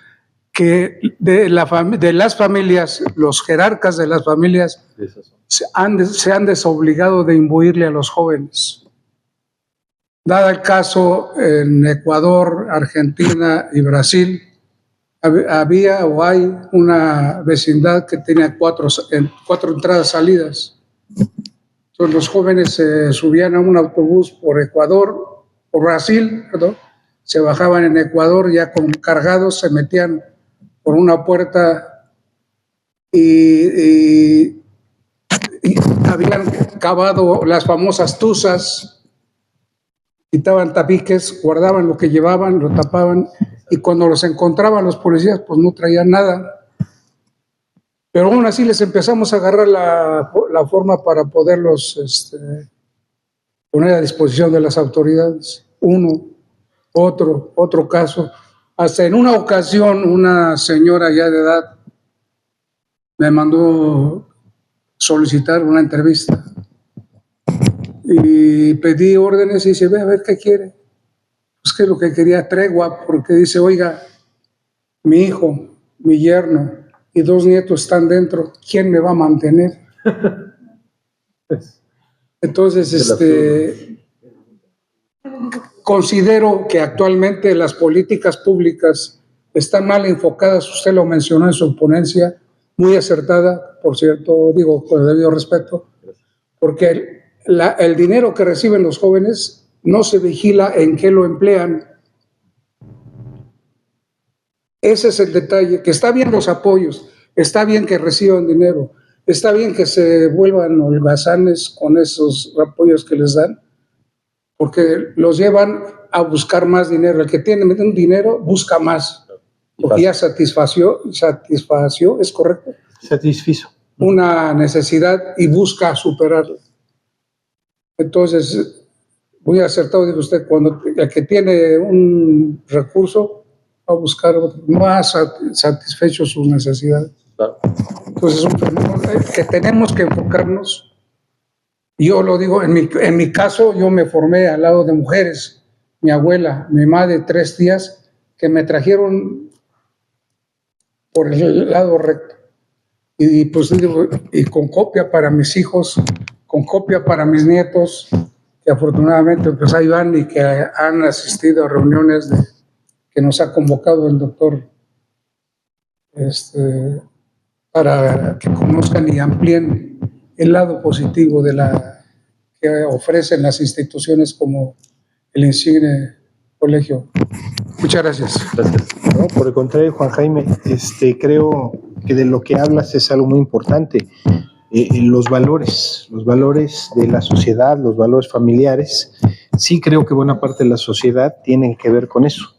que de las familias, los jerarcas de las familias se han desobligado de imbuirle a los jóvenes. Dado el caso en Ecuador, Argentina y Brasil, había o hay una vecindad que tenía 4 entradas salidas. Entonces los jóvenes se subían a un autobús por Ecuador, por Brasil, perdón, se bajaban en Ecuador ya con cargados, se metían por una puerta y habían cavado las famosas tuzas, quitaban tabiques, guardaban lo que llevaban, lo tapaban, y cuando los encontraban los policías, pues no traían nada. Pero aún así les empezamos a agarrar la forma para poderlos poner a disposición de las autoridades. Otro caso. Hasta en una ocasión, una señora ya de edad me mandó solicitar una entrevista y pedí órdenes y dice, ve a ver qué quiere. Pues que lo que quería tregua, porque dice, oiga, mi hijo, mi yerno y 2 nietos están dentro, ¿quién me va a mantener? Entonces, considero que actualmente las políticas públicas están mal enfocadas. Usted lo mencionó en su ponencia, muy acertada, por cierto, digo con el debido respeto, porque el dinero que reciben los jóvenes no se vigila en qué lo emplean. Ese es el detalle, que está bien los apoyos, está bien que reciban dinero, está bien que se vuelvan holgazanes con esos apoyos que les dan, porque los llevan a buscar más dinero. El que tiene un dinero busca más, porque ya satisfació, ¿es correcto? Satisfizo. Una necesidad y busca superarla. Entonces, muy acertado dijo usted, cuando el que tiene un recurso va a buscar más satisfecho sus necesidades. Entonces, es un fenómeno que tenemos que enfocarnos. Yo lo digo, en mi caso, yo me formé al lado de mujeres. Mi abuela, mi madre, 3 tías, que me trajeron por el lado recto. Y pues digo, y con copia para mis hijos, con copia para mis nietos, que afortunadamente pues ahí van y que han asistido a reuniones que nos ha convocado el doctor para que conozcan y amplíen el lado positivo de que ofrecen las instituciones como el insigne colegio. Muchas gracias. No, por el contrario, Juan Jaime, creo que de lo que hablas es algo muy importante. Los valores de la sociedad, los valores familiares, sí creo que buena parte de la sociedad tiene que ver con eso.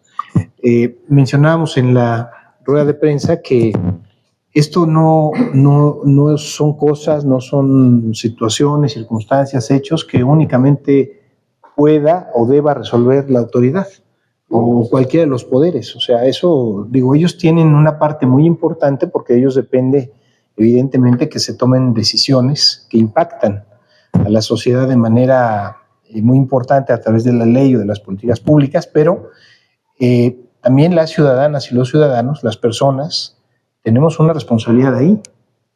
Mencionábamos en la rueda de prensa que esto no son cosas, no son situaciones, circunstancias, hechos que únicamente pueda o deba resolver la autoridad o cualquiera de los poderes. O sea, eso, digo, ellos tienen una parte muy importante porque de ellos depende, evidentemente, que se tomen decisiones que impactan a la sociedad de manera muy importante a través de la ley o de las políticas públicas, pero también las ciudadanas y los ciudadanos, las personas, tenemos una responsabilidad ahí,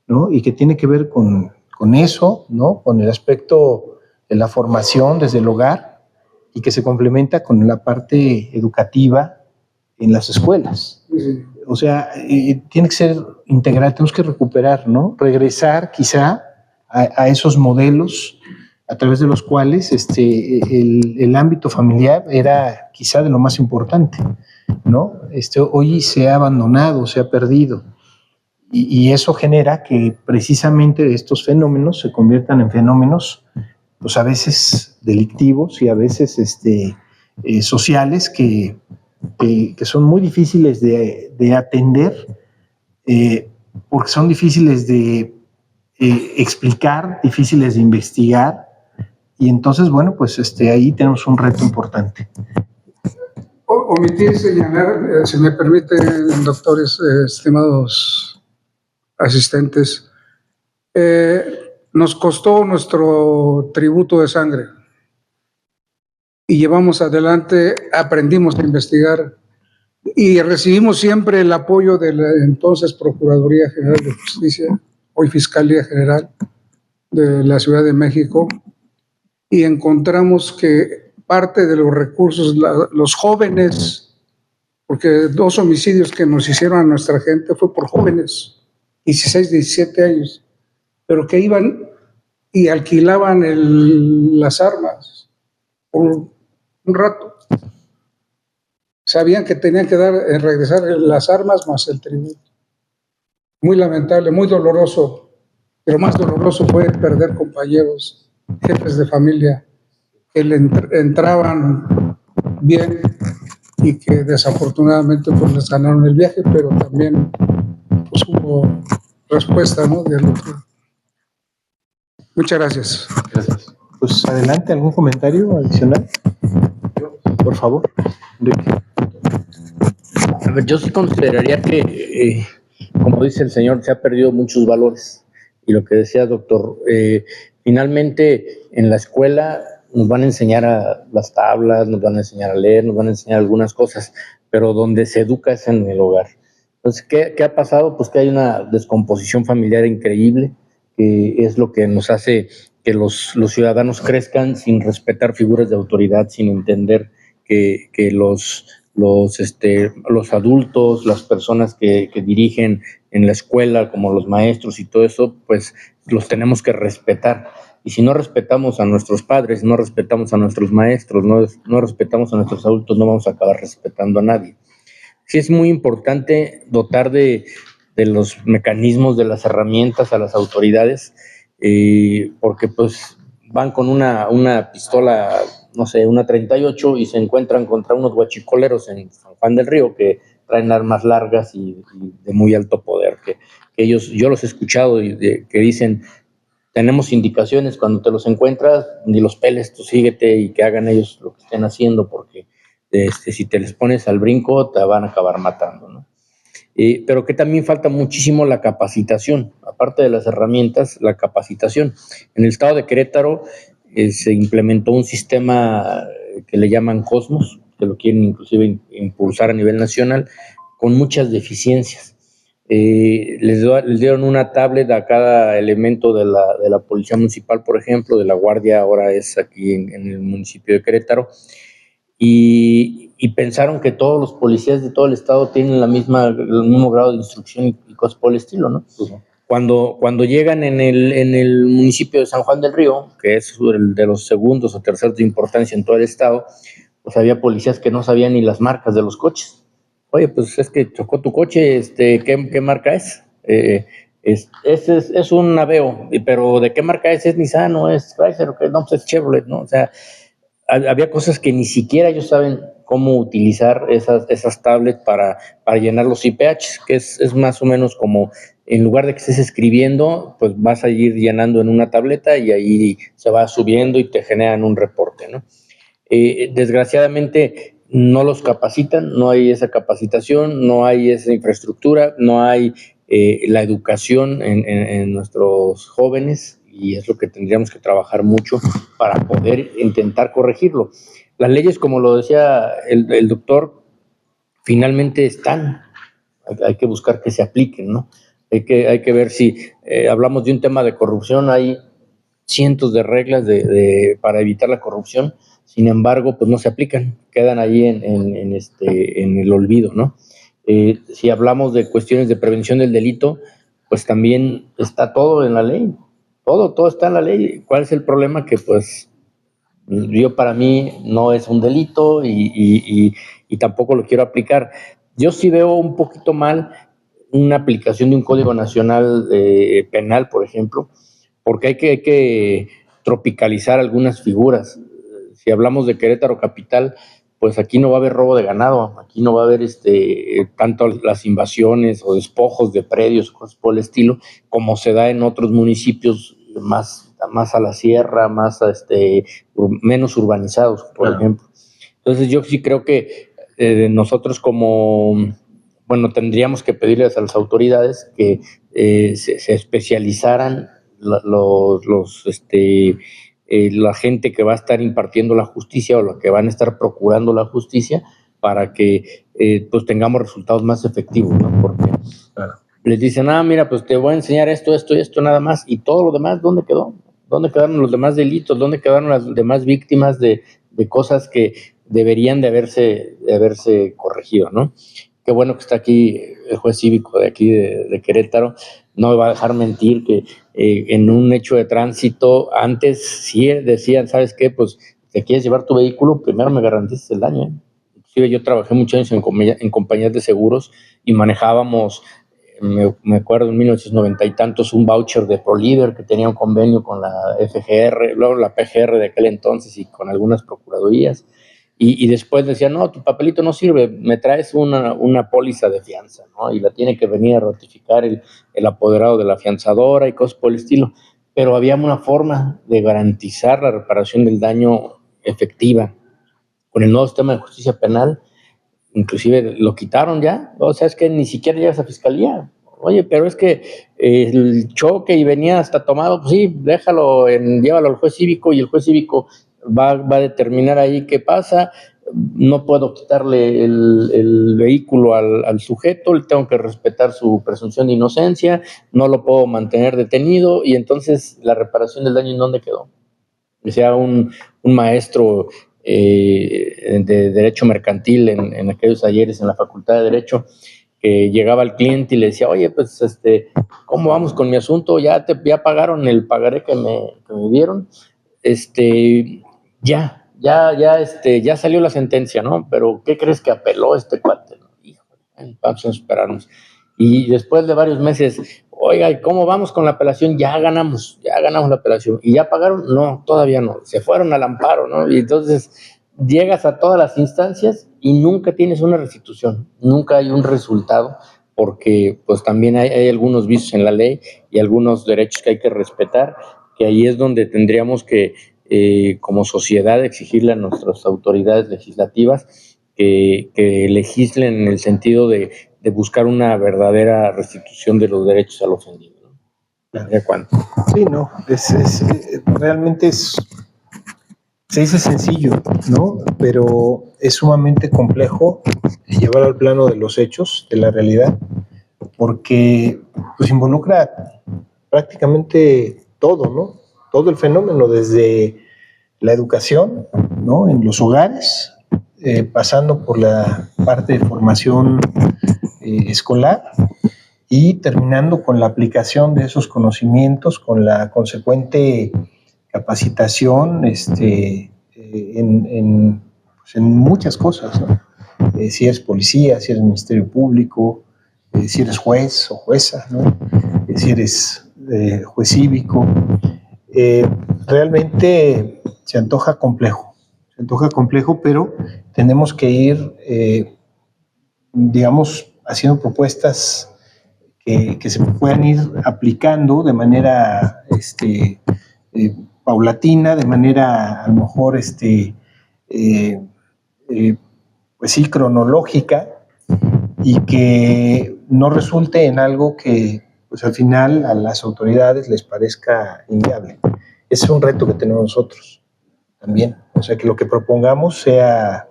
¿no? Y que tiene que ver con eso, ¿no? Con el aspecto de la formación desde el hogar y que se complementa con la parte educativa en las escuelas. O sea, tiene que ser integral, tenemos que recuperar, ¿no? Regresar quizá a esos modelos a través de los cuales el ámbito familiar era quizá de lo más importante, ¿no? Hoy se ha abandonado, se ha perdido. Y eso genera que precisamente estos fenómenos se conviertan en fenómenos, pues a veces delictivos y a veces sociales que son muy difíciles de atender, porque son difíciles de explicar, difíciles de investigar, y entonces, bueno, pues ahí tenemos un reto importante. Omití señalar, si me permiten, doctores, estimados asistentes, nos costó nuestro tributo de sangre y llevamos adelante, aprendimos a investigar y recibimos siempre el apoyo de la entonces Procuraduría General de Justicia, hoy Fiscalía General de la Ciudad de México, y encontramos que parte de los recursos, los jóvenes, porque 2 homicidios que nos hicieron a nuestra gente fue por jóvenes, 16, 17 años, pero que iban y alquilaban las armas por un rato. Sabían que tenían que regresar las armas más el tributo. Muy lamentable, muy doloroso, pero más doloroso fue perder compañeros, jefes de familia, que le entraban bien y que desafortunadamente pues les ganaron el viaje, pero también pues hubo respuesta, ¿no? Del otro. Muchas gracias. Gracias. Pues adelante, ¿algún comentario adicional? Por favor, Enrique. A ver, yo sí consideraría que, como dice el señor, se ha perdido muchos valores. Y lo que decía doctor, finalmente en la escuela nos van a enseñar a las tablas, nos van a enseñar a leer, nos van a enseñar algunas cosas, pero donde se educa es en el hogar. Entonces, ¿qué ha pasado? Pues que hay una descomposición familiar increíble, que es lo que nos hace que los ciudadanos crezcan sin respetar figuras de autoridad, sin entender que los adultos, las personas que dirigen en la escuela, como los maestros y todo eso, pues los tenemos que respetar. Y si no respetamos a nuestros padres, no respetamos a nuestros maestros, no respetamos a nuestros adultos, no vamos a acabar respetando a nadie. Sí es muy importante dotar de los mecanismos, de las herramientas a las autoridades, porque pues van con una pistola, no sé, una 38 y se encuentran contra unos guachicoleros en San Juan del Río que traen armas largas y de muy alto poder, que ellos, yo los he escuchado que dicen, tenemos indicaciones, cuando te los encuentras, ni los peles, tú síguete y que hagan ellos lo que estén haciendo, porque si te les pones al brinco te van a acabar matando, ¿no? Pero que también falta muchísimo la capacitación, aparte de las herramientas, la capacitación. En el estado de Querétaro se implementó un sistema que le llaman Cosmos, que lo quieren inclusive impulsar a nivel nacional, con muchas deficiencias. Les dieron una tablet a cada elemento de la policía municipal, por ejemplo, de la guardia, ahora es aquí en el municipio de Querétaro, y pensaron que todos los policías de todo el estado tienen el mismo grado de instrucción y cosas por el estilo, ¿no? Uh-huh. Cuando llegan en el municipio de San Juan del Río, que es el de los segundos o terceros de importancia en todo el estado, pues había policías que no sabían ni las marcas de los coches. Oye, pues es que chocó tu coche, ¿qué marca es? Es un Aveo, pero ¿de qué marca es? ¿Es Nissan o es Chrysler? No, pues es Chevrolet, ¿no? O sea, había cosas que ni siquiera ellos saben cómo utilizar esas tablets para llenar los IPHs, que es más o menos como, en lugar de que estés escribiendo, pues vas a ir llenando en una tableta y ahí se va subiendo y te generan un reporte, ¿no? Desgraciadamente no los capacitan, no hay esa capacitación, no hay esa infraestructura, no hay la educación en nuestros jóvenes, y es lo que tendríamos que trabajar mucho para poder intentar corregirlo. Las leyes, como lo decía el doctor, finalmente están, hay que buscar que se apliquen, ¿no? Hay que ver si hablamos de un tema de corrupción, hay cientos de reglas para evitar la corrupción, sin embargo, pues no se aplican, quedan ahí en el olvido, ¿no? Si hablamos de cuestiones de prevención del delito, pues también está todo en la ley, todo está en la ley. ¿Cuál es el problema? Que pues yo, para mí, no es un delito y tampoco lo quiero aplicar. Yo sí veo un poquito mal una aplicación de un Código Nacional Penal, por ejemplo, porque hay que tropicalizar algunas figuras. Si hablamos de Querétaro capital, pues aquí no va a haber robo de ganado, aquí no va a haber tanto las invasiones o despojos de predios, cosas por el estilo, como se da en otros municipios más a la sierra, menos urbanizados, por ejemplo. Entonces yo sí creo que nosotros tendríamos que pedirles a las autoridades que se especializaran la gente que va a estar impartiendo la justicia o los que van a estar procurando la justicia, para que pues tengamos resultados más efectivos, ¿no? Porque les dicen, mira, pues te voy a enseñar esto nada más, y todo lo demás, ¿dónde quedó? ¿Dónde quedaron los demás delitos? ¿Dónde quedaron las demás víctimas de cosas que deberían de haberse corregido, ¿no? Qué bueno que está aquí el juez cívico de aquí de Querétaro. No me va a dejar mentir que en un hecho de tránsito, antes sí decían, ¿sabes qué? Pues, ¿te quieres llevar tu vehículo? Primero me garantices el daño, ¿eh? Inclusive yo trabajé muchos años en compañías de seguros y manejábamos, me acuerdo en 1990 y tantos, un voucher de ProLíder que tenía un convenio con la FGR, luego la PGR de aquel entonces y con algunas procuradurías. Y después decían, no, tu papelito no sirve, me traes una póliza de fianza, ¿no? Y la tiene que venir a ratificar el apoderado de la fianzadora y cosas por el estilo. Pero había una forma de garantizar la reparación del daño efectiva. Con el nuevo sistema de justicia penal, inclusive lo quitaron ya. O sea, es que ni siquiera llegas a fiscalía. Oye, pero es que el choque y venía hasta tomado, pues sí, llévalo al juez cívico, y el juez cívico va a determinar ahí qué pasa. No puedo quitarle el vehículo al sujeto, le tengo que respetar su presunción de inocencia, no lo puedo mantener detenido, y entonces la reparación del daño, ¿en dónde quedó? Decía un maestro de Derecho Mercantil en aquellos talleres en la Facultad de Derecho, que llegaba al cliente y le decía, oye, pues, ¿cómo vamos con mi asunto? ¿Ya pagaron el pagaré que me dieron? Ya salió la sentencia, ¿no? Pero ¿qué crees que apeló este cuate? Híjole, vamos a esperarnos. Y después de varios meses, oiga, ¿y cómo vamos con la apelación? Ya ganamos la apelación. ¿Y ya pagaron? No, todavía no. Se fueron al amparo, ¿no? Y entonces llegas a todas las instancias y nunca tienes una restitución, nunca hay un resultado, porque pues también hay algunos vicios en la ley y algunos derechos que hay que respetar, que ahí es donde tendríamos que como sociedad exigirle a nuestras autoridades legislativas que legislen en el sentido de buscar una verdadera restitución de los derechos al ofendido, ¿no? ¿De cuánto? Sí, no, realmente se dice sencillo, ¿no? Pero es sumamente complejo llevar al plano de los hechos, de la realidad, porque pues involucra prácticamente todo, ¿no? Todo el fenómeno, desde la educación, ¿no? En los hogares, pasando por la parte de formación escolar y terminando con la aplicación de esos conocimientos, con la consecuente capacitación en muchas cosas, ¿no? Si eres policía, si eres Ministerio Público, si eres juez o jueza, ¿no? Si eres juez cívico. Realmente se antoja complejo, Se antoja complejo, pero tenemos que ir, digamos, haciendo propuestas que se puedan ir aplicando de manera paulatina, de manera a lo mejor pues sí, cronológica, y que no resulte en algo que pues al final a las autoridades les parezca inviable. Ese es un reto que tenemos nosotros también. O sea, que lo que propongamos sea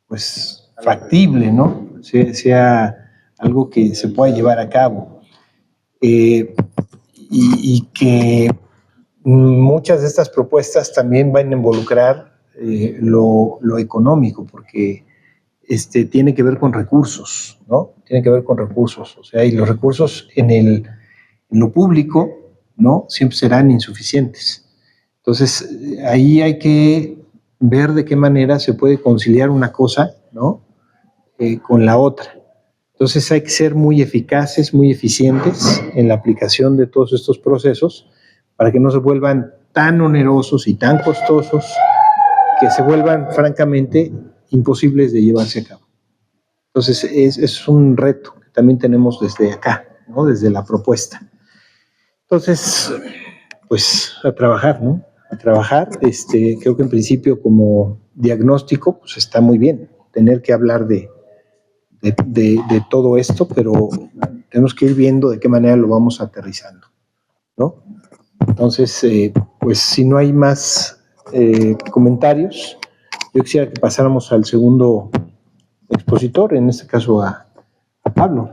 pues factible, ¿no? Sea algo que se pueda llevar a cabo. Y que muchas de estas propuestas también van a involucrar lo económico, porque tiene que ver con recursos, ¿no? Tiene que ver con recursos, o sea, y los recursos en lo público, ¿no? Siempre serán insuficientes. Entonces, ahí hay que ver de qué manera se puede conciliar una cosa, ¿no? Con la otra. Entonces, hay que ser muy eficaces, muy eficientes en la aplicación de todos estos procesos para que no se vuelvan tan onerosos y tan costosos que se vuelvan, francamente, imposibles de llevarse a cabo. Entonces, es un reto que también tenemos desde acá, ¿no? Desde la propuesta. Entonces, pues a trabajar, ¿no? A trabajar. Creo que en principio como diagnóstico, pues está muy bien tener que hablar de todo esto, pero tenemos que ir viendo de qué manera lo vamos aterrizando, ¿no? Entonces, pues si no hay más comentarios, yo quisiera que pasáramos al segundo expositor, en este caso a Pablo.